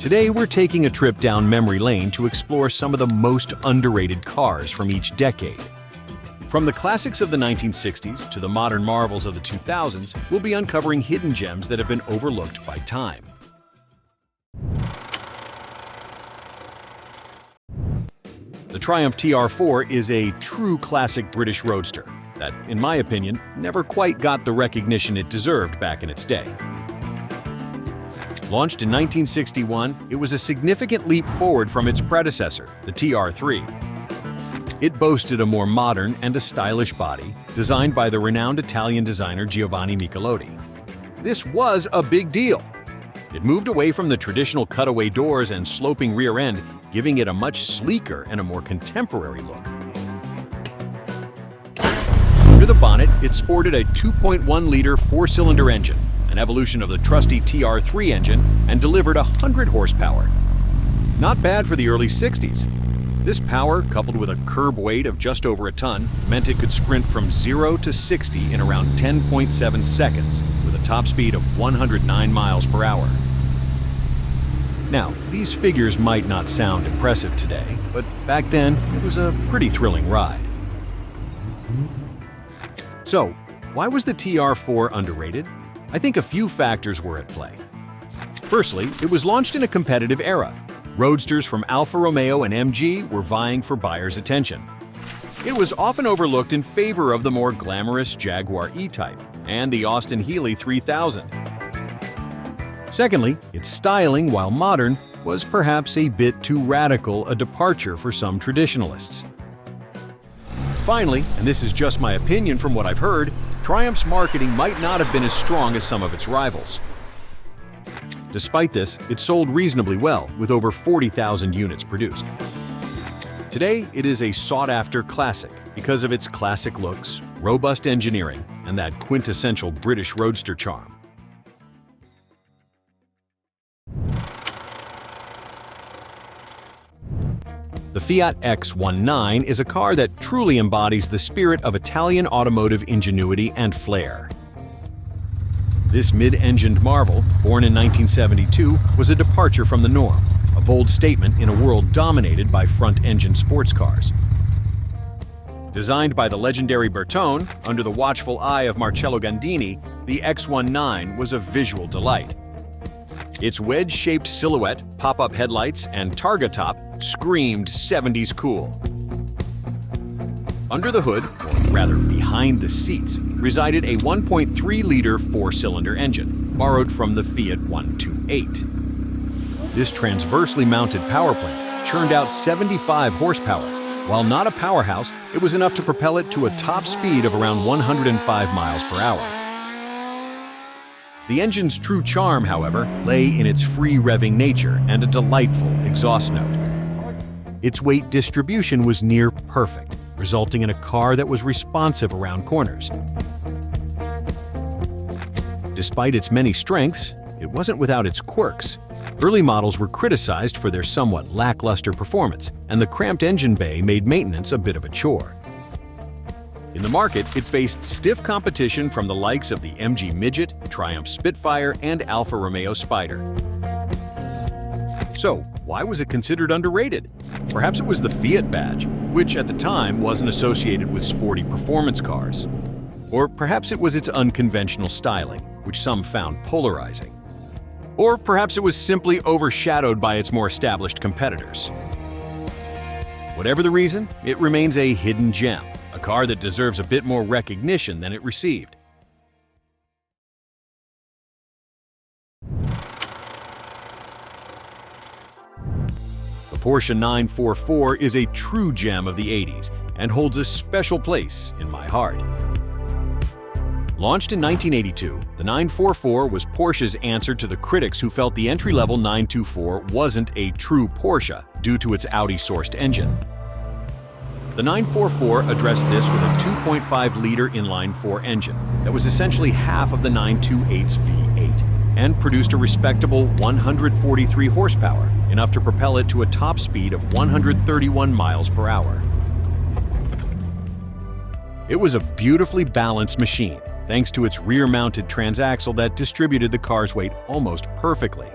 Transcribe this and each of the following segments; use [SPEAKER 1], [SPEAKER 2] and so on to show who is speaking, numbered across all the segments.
[SPEAKER 1] Today, we're taking a trip down memory lane to explore some of the most underrated cars from each decade. From the classics of the 1960s to the modern marvels of the 2000s, we'll be uncovering hidden gems that have been overlooked by time. The Triumph TR4 is a true classic British roadster that, in my opinion, never quite got the recognition it deserved back in its day. Launched in 1961, it was a significant leap forward from its predecessor, the TR3. It boasted a more modern and a stylish body, designed by the renowned Italian designer Giovanni Michelotti. This was a big deal. It moved away from the traditional cutaway doors and sloping rear end, giving it a much sleeker and a more contemporary look. Under the bonnet, it sported a 2.1-liter four-cylinder engine, an evolution of the trusty TR3 engine, and delivered 100 horsepower. Not bad for the early 60s. This power, coupled with a curb weight of just over a ton, meant it could sprint from 0 to 60 in around 10.7 seconds, with a top speed of 109 miles per hour. Now, these figures might not sound impressive today, but back then, it was a pretty thrilling ride. So, why was the TR4 underrated? I think a few factors were at play. Firstly, it was launched in a competitive era. Roadsters from Alfa Romeo and MG were vying for buyers' attention. It was often overlooked in favor of the more glamorous Jaguar E-Type and the Austin Healey 3000. Secondly, its styling, while modern, was perhaps a bit too radical a departure for some traditionalists. Finally, and this is just my opinion from what I've heard, Triumph's marketing might not have been as strong as some of its rivals. Despite this, it sold reasonably well, with over 40,000 units produced. Today, it is a sought-after classic because of its classic looks, robust engineering, and that quintessential British roadster charm. The Fiat X19 is a car that truly embodies the spirit of Italian automotive ingenuity and flair. This mid-engined marvel, born in 1972, was a departure from the norm, a bold statement in a world dominated by front-engine sports cars. Designed by the legendary Bertone, under the watchful eye of Marcello Gandini, the X19 was a visual delight. Its wedge-shaped silhouette, pop-up headlights, and targa top screamed 70s cool. Under the hood, or rather behind the seats, resided a 1.3-liter four-cylinder engine, borrowed from the Fiat 128. This transversely mounted power plant churned out 75 horsepower. While not a powerhouse, it was enough to propel it to a top speed of around 105 miles per hour. The engine's true charm, however, lay in its free-revving nature and a delightful exhaust note. Its weight distribution was near perfect, resulting in a car that was responsive around corners. Despite its many strengths, it wasn't without its quirks. Early models were criticized for their somewhat lackluster performance, and the cramped engine bay made maintenance a bit of a chore. In the market, it faced stiff competition from the likes of the MG Midget, Triumph Spitfire, and Alfa Romeo Spider. So, why was it considered underrated? Perhaps it was the Fiat badge, which at the time wasn't associated with sporty performance cars. Or perhaps it was its unconventional styling, which some found polarizing. Or perhaps it was simply overshadowed by its more established competitors. Whatever the reason, it remains a hidden gem, a car that deserves a bit more recognition than it received. The Porsche 944 is a true gem of the 80s and holds a special place in my heart. Launched in 1982, the 944 was Porsche's answer to the critics who felt the entry-level 924 wasn't a true Porsche due to its Audi-sourced engine. The 944 addressed this with a 2.5-liter inline-4 engine that was essentially half of the 928's V8 and produced a respectable 143 horsepower, enough to propel it to a top speed of 131 miles per hour. It was a beautifully balanced machine, thanks to its rear-mounted transaxle that distributed the car's weight almost perfectly.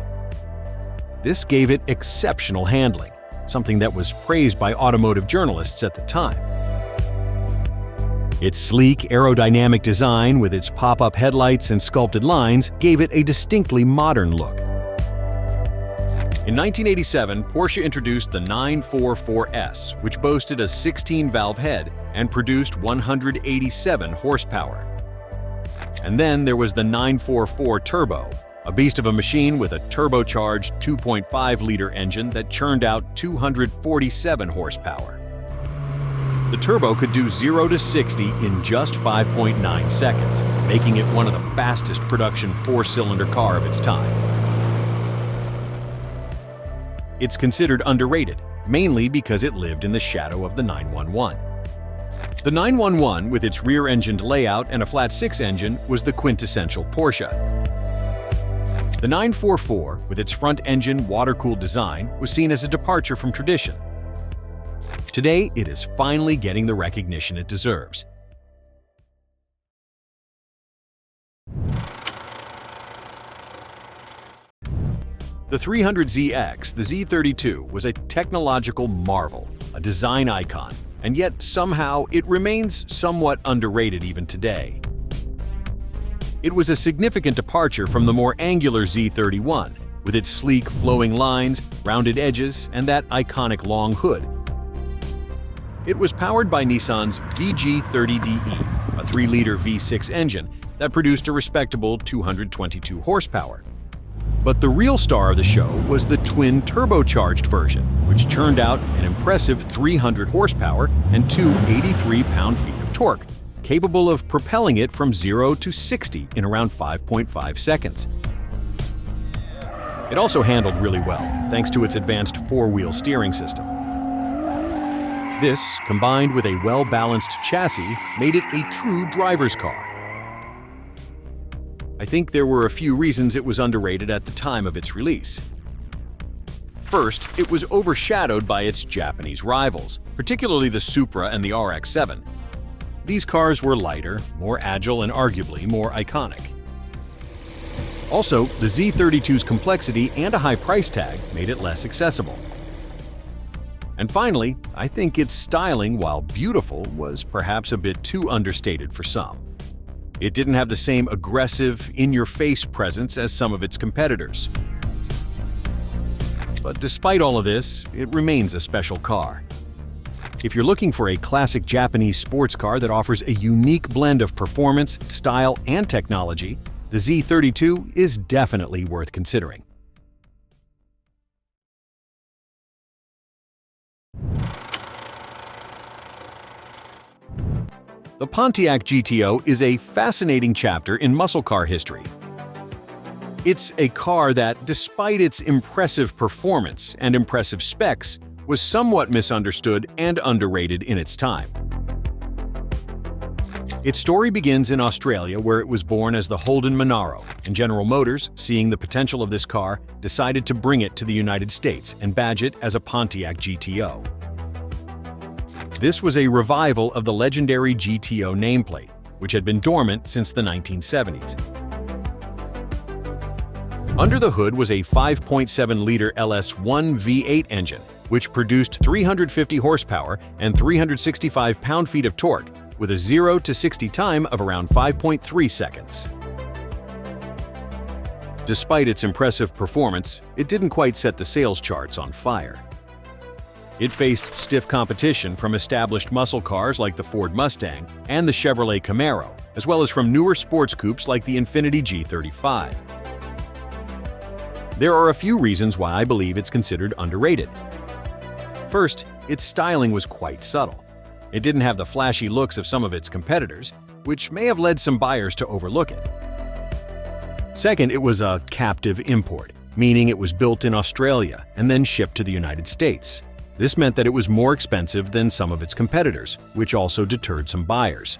[SPEAKER 1] This gave it exceptional handling, something that was praised by automotive journalists at the time. Its sleek, aerodynamic design with its pop-up headlights and sculpted lines gave it a distinctly modern look. In 1987, Porsche introduced the 944S, which boasted a 16-valve head and produced 187 horsepower. And then there was the 944 Turbo, a beast of a machine with a turbocharged 2.5-liter engine that churned out 247 horsepower. The Turbo could do 0 to 60 in just 5.9 seconds, making it one of the fastest production four-cylinder car of its time. It's considered underrated, mainly because it lived in the shadow of the 911. The 911, with its rear-engined layout and a flat-six engine, was the quintessential Porsche. The 944, with its front-engine, water-cooled design, was seen as a departure from tradition. Today, it is finally getting the recognition it deserves. The 300ZX, the Z32, was a technological marvel, a design icon, and yet somehow it remains somewhat underrated even today. It was a significant departure from the more angular Z31, with its sleek, flowing lines, rounded edges, and that iconic long hood. It was powered by Nissan's VG30DE, a 3-liter V6 engine that produced a respectable 222 horsepower. But the real star of the show was the twin turbocharged version, which churned out an impressive 300 horsepower and 283 pound-feet of torque, capable of propelling it from 0 to 60 in around 5.5 seconds. It also handled really well, thanks to its advanced four-wheel steering system. This, combined with a well-balanced chassis, made it a true driver's car. I think there were a few reasons it was underrated at the time of its release. First, it was overshadowed by its Japanese rivals, particularly the Supra and the RX-7. These cars were lighter, more agile, and arguably more iconic. Also, the Z32's complexity and a high price tag made it less accessible. And finally, I think its styling, while beautiful, was perhaps a bit too understated for some. It didn't have the same aggressive, in-your-face presence as some of its competitors. But despite all of this, it remains a special car. If you're looking for a classic Japanese sports car that offers a unique blend of performance, style, and technology, the Z32 is definitely worth considering. The Pontiac GTO is a fascinating chapter in muscle car history. It's a car that, despite its impressive performance and impressive specs, was somewhat misunderstood and underrated in its time. Its story begins in Australia, where it was born as the Holden Monaro, and General Motors, seeing the potential of this car, decided to bring it to the United States and badge it as a Pontiac GTO. This was a revival of the legendary GTO nameplate, which had been dormant since the 1970s. Under the hood was a 5.7-liter LS1 V8 engine, which produced 350 horsepower and 365 pound-feet of torque, with a 0 to 60 time of around 5.3 seconds. Despite its impressive performance, it didn't quite set the sales charts on fire. It faced stiff competition from established muscle cars like the Ford Mustang and the Chevrolet Camaro, as well as from newer sports coupes like the Infiniti G35. There are a few reasons why I believe it's considered underrated. First, its styling was quite subtle. It didn't have the flashy looks of some of its competitors, which may have led some buyers to overlook it. Second, it was a captive import, meaning it was built in Australia and then shipped to the United States. This meant that it was more expensive than some of its competitors, which also deterred some buyers.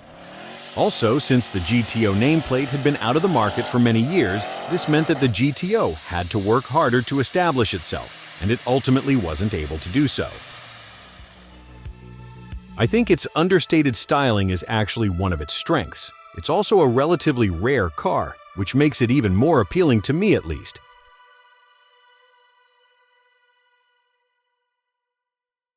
[SPEAKER 1] Also, since the GTO nameplate had been out of the market for many years, this meant that the GTO had to work harder to establish itself, and it ultimately wasn't able to do so. I think its understated styling is actually one of its strengths. It's also a relatively rare car, which makes it even more appealing to me at least.